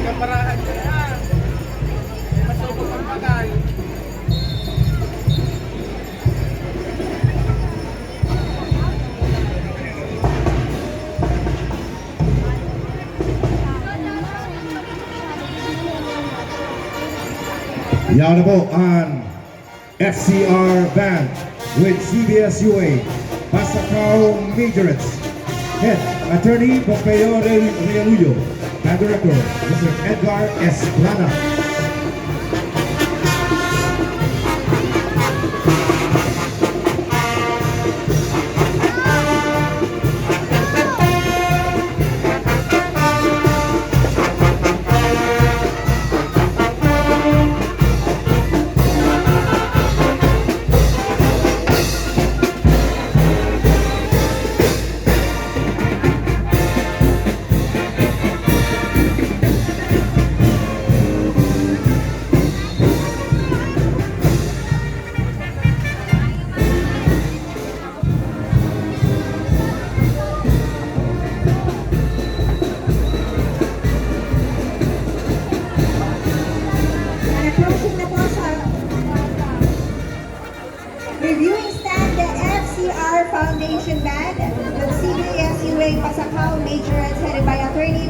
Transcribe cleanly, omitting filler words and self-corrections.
Kaparahan ko yan. Masubok ang bagay. Yan na po ang FCR Band with CBSUA Pasacao Majorettes. Head Attorney Pompeo Realuyo. Band Director Mr. Edgar Esplana. Reviewing stand, the FCR Foundation Band, the CBSUA Pasacao Majorettes, headed by Attorney